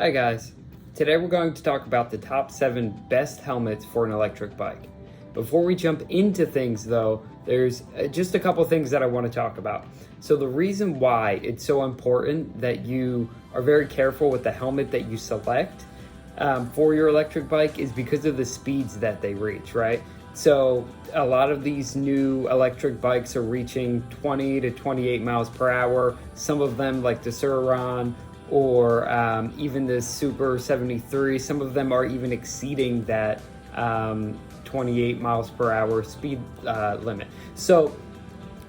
Hi guys, today we're going to talk about the top 7 best helmets for an electric bike. Before we jump into things though, there's just a couple things that I want to talk about. So the reason why it's so important that you are very careful with the helmet that you select for your electric bike is because of the speeds that they reach, right? So a lot of these new electric bikes are reaching 20 to 28 miles per hour. Some of them, like the Suron or even the Super 73, some of them are even exceeding that 28 miles per hour speed limit. So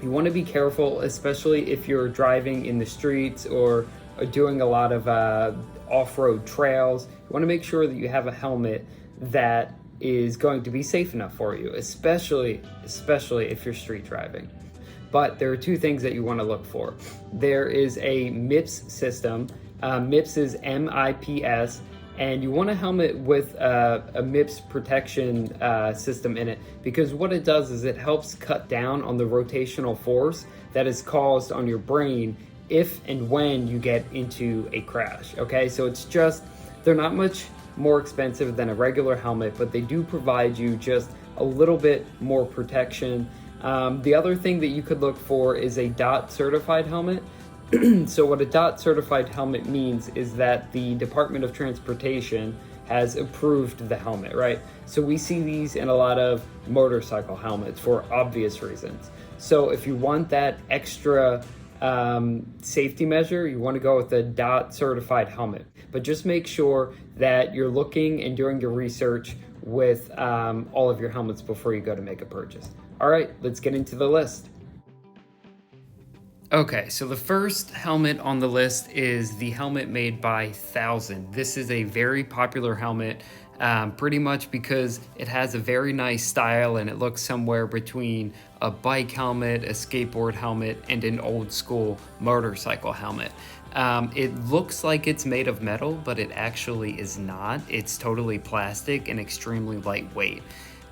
you want to be careful, especially if you're driving in the streets or doing a lot of off-road trails. You want to make sure that you have a helmet that is going to be safe enough for you, especially if you're street driving. But there are two things that you want to look for. There is a MIPS system. MIPS is MIPS, and you want a helmet with a MIPS protection system in it, because what it does is it helps cut down on the rotational force that is caused on your brain if and when you get into a crash. Okay, so they're not much more expensive than a regular helmet, but they do provide you just a little bit more protection. The other thing that you could look for is a DOT certified helmet. So what a DOT certified helmet means is that the Department of Transportation has approved the helmet, right? So we see these in a lot of motorcycle helmets for obvious reasons. So if you want that extra safety measure, you want to go with the DOT certified helmet. But just make sure that you're looking and doing your research with all of your helmets before you go to make a purchase. All right, let's get into the list. Okay, so the first helmet on the list is the helmet made by Thousand. This is a very popular helmet, pretty much because it has a very nice style and it looks somewhere between a bike helmet, a skateboard helmet, and an old school motorcycle helmet. It looks like it's made of metal, but it actually is not. It's totally plastic and extremely lightweight.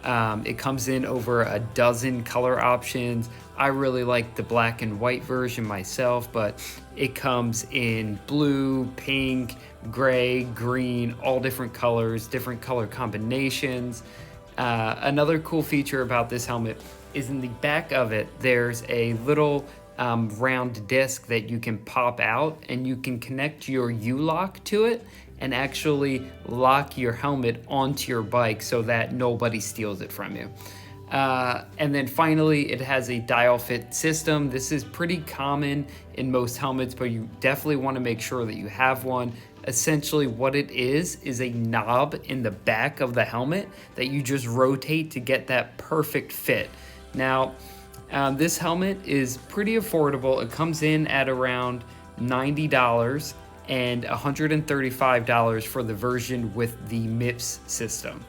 It comes in over a dozen color options. I really like the black and white version myself, but it comes in blue, pink, gray, green, all different colors, different color combinations. Another cool feature about this helmet is in the back of it, there's a little round disc that you can pop out, and you can connect your U-lock to it and actually lock your helmet onto your bike so that nobody steals it from you. And then finally, it has a dial fit system. This is pretty common in most helmets, but you definitely want to make sure that you have one. Essentially what it is a knob in the back of the helmet that you just rotate to get that perfect fit. Now, this helmet is pretty affordable. It comes in at around $90 and $135 for the version with the MIPS system.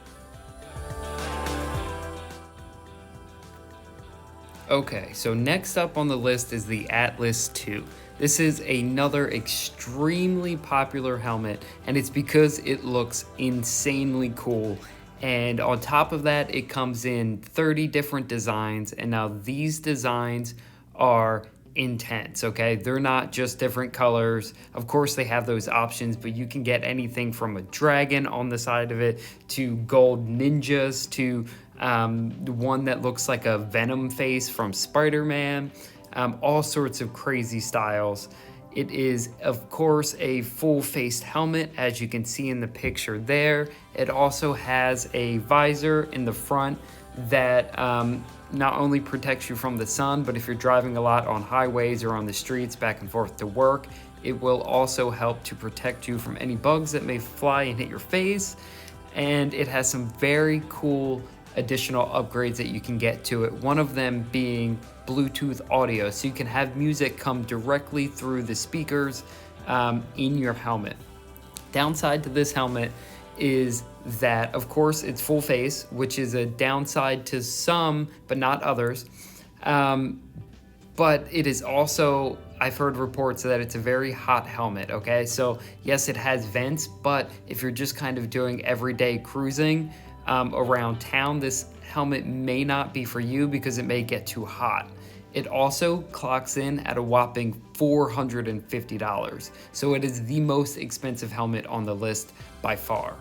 Okay, so next up on the list is the Atlas 2. This is another extremely popular helmet, and it's because it looks insanely cool. And on top of that, it comes in 30 different designs, and now these designs are intense, okay? They're not just different colors. Of course, they have those options, but you can get anything from a dragon on the side of it to gold ninjas to one that looks like a Venom face from Spider-Man, all sorts of crazy styles. It is, of course, a full-faced helmet, as you can see in the picture there. It also has a visor in the front that not only protects you from the sun, but if you're driving a lot on highways or on the streets back and forth to work, it will also help to protect you from any bugs that may fly and hit your face. And it has some very cool additional upgrades that you can get to it, one of them being Bluetooth audio, so you can have music come directly through the speakers in your helmet. Downside to this helmet is that, of course, it's full face, which is a downside to some, but not others. But it is also, I've heard reports that it's a very hot helmet, okay? So yes, it has vents, but if you're just kind of doing everyday cruising around town, this helmet may not be for you because it may get too hot. It also clocks in at a whopping $450, so it is the most expensive helmet on the list by far.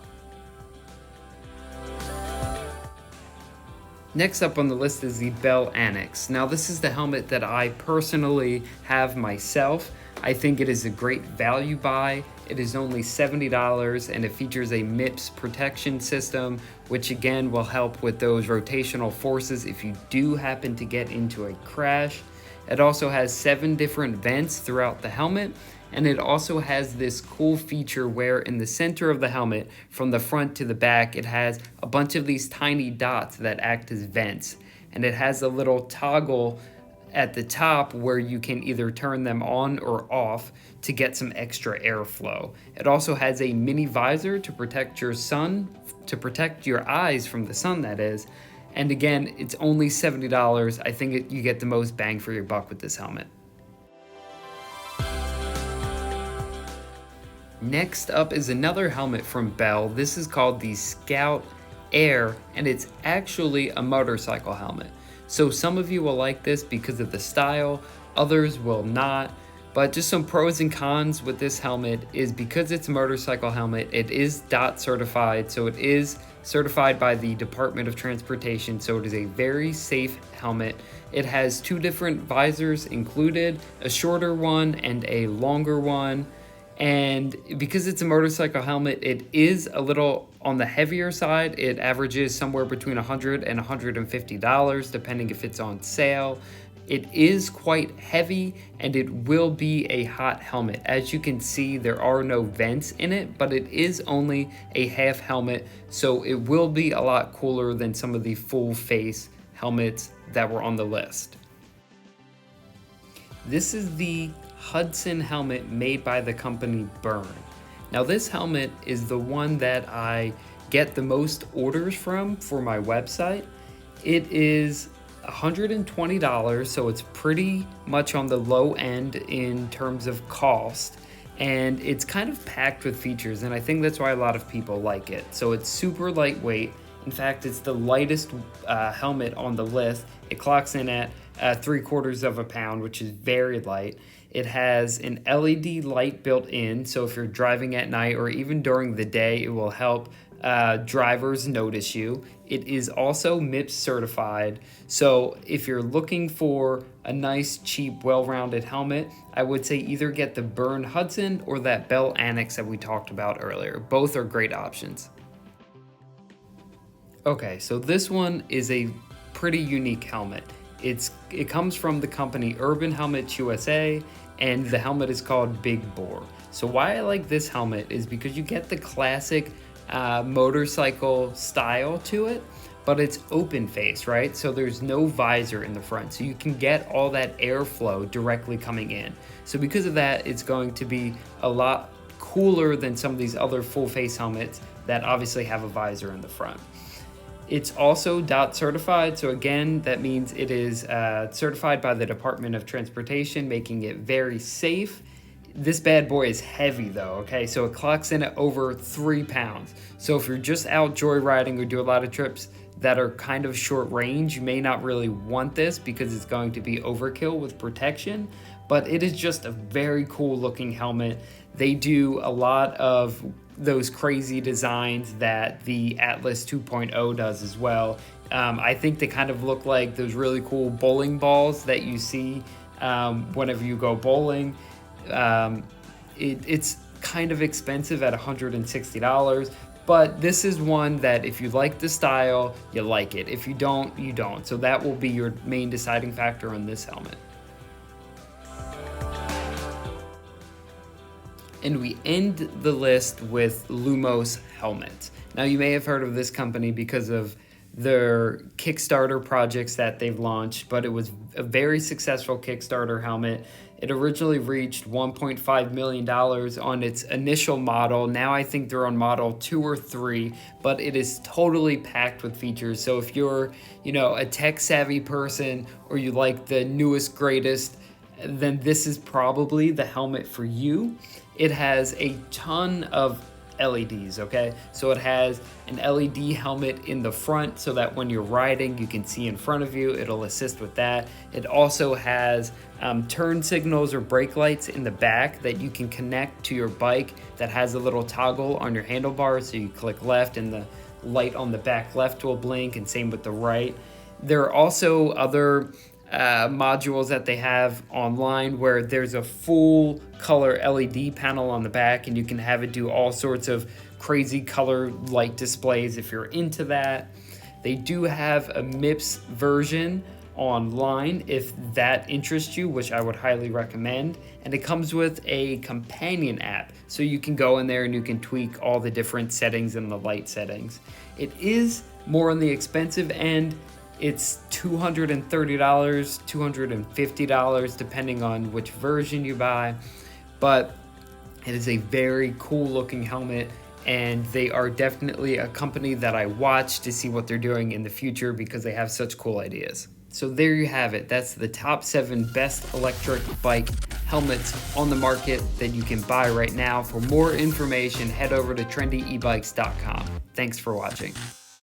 Next up on the list is the Bell Annex. Now this is the helmet that I personally have myself. I think it is a great value buy. It is only $70 and it features a MIPS protection system, which again will help with those rotational forces if you do happen to get into a crash. It also has 7 different vents throughout the helmet, and it also has this cool feature where in the center of the helmet, from the front to the back, it has a bunch of these tiny dots that act as vents, and it has a little toggle at the top where you can either turn them on or off to get some extra airflow. It also has a mini visor to protect your eyes from the sun, that is. And again, it's only $70. I think you get the most bang for your buck with this helmet. Next up is another helmet from Bell. This is called the Scout Air, and it's actually a motorcycle helmet. So some of you will like this because of the style, others will not. But just some pros and cons with this helmet is because it's a motorcycle helmet, it is DOT certified, so it is certified by the Department of Transportation, so it is a very safe helmet. It has 2 different visors included, a shorter one and a longer one. And because it's a motorcycle helmet, it is a little on the heavier side. It averages somewhere between $100 and $150, depending if it's on sale. It is quite heavy and it will be a hot helmet. As you can see, there are no vents in it, but it is only a half helmet, so it will be a lot cooler than some of the full face helmets that were on the list. This is the Hudson helmet made by the company Burn. Now this helmet is the one that I get the most orders from for my website. It is $120, so it's pretty much on the low end in terms of cost, and it's kind of packed with features, and I think that's why a lot of people like it. So it's super lightweight. In fact, it's the lightest helmet on the list. It clocks in at 3/4 of a pound, which is very light. It has an LED light built in, so if you're driving at night or even during the day, it will help drivers notice you. It is also MIPS certified, so if you're looking for a nice, cheap, well-rounded helmet, I would say either get the Burn Hudson or that Bell Annex that we talked about earlier. Both are great options. Okay, so this one is a pretty unique helmet. It comes from the company Urban Helmets USA, and the helmet is called Big Bore. So why I like this helmet is because you get the classic motorcycle style to it, but it's open face, right? So there's no visor in the front, so you can get all that airflow directly coming in. So because of that, it's going to be a lot cooler than some of these other full face helmets that obviously have a visor in the front. It's also DOT certified, so again, that means it is certified by the Department of Transportation, making it very safe. This bad boy is heavy though, okay? So it clocks in at over 3 pounds. So if you're just out joyriding or do a lot of trips that are kind of short range, you may not really want this because it's going to be overkill with protection, but it is just a very cool looking helmet. They do a lot of those crazy designs that the Atlas 2.0 does as well. I think they kind of look like those really cool bowling balls that you see whenever you go bowling. It's kind of expensive at $160, but this is one that if you like the style, you like it. If you don't, you don't. So that will be your main deciding factor on this helmet. And we end the list with Lumos helmets. Now you may have heard of this company because of their Kickstarter projects that they've launched, but it was a very successful Kickstarter helmet. It originally reached $1.5 million on its initial model. Now I think they're on model 2 or 3, but it is totally packed with features. So if you're, a tech savvy person or you like the newest, greatest, then this is probably the helmet for you. It has a ton of LEDs, okay? So it has an LED helmet in the front so that when you're riding, you can see in front of you. It'll assist with that. It also has turn signals or brake lights in the back that you can connect to your bike that has a little toggle on your handlebars. So you click left and the light on the back left will blink, and same with the right. There are also other modules that they have online where there's a full color LED panel on the back, and you can have it do all sorts of crazy color light displays if you're into that. They do have a MIPS version online if that interests you, which I would highly recommend. And it comes with a companion app, so you can go in there and you can tweak all the different settings and the light settings. It is more on the expensive end. It's $230, $250, depending on which version you buy. But it is a very cool looking helmet, and they are definitely a company that I watch to see what they're doing in the future because they have such cool ideas. So there you have it. That's the top 7 best electric bike helmets on the market that you can buy right now. For more information, head over to trendybikes.com. Thanks for watching.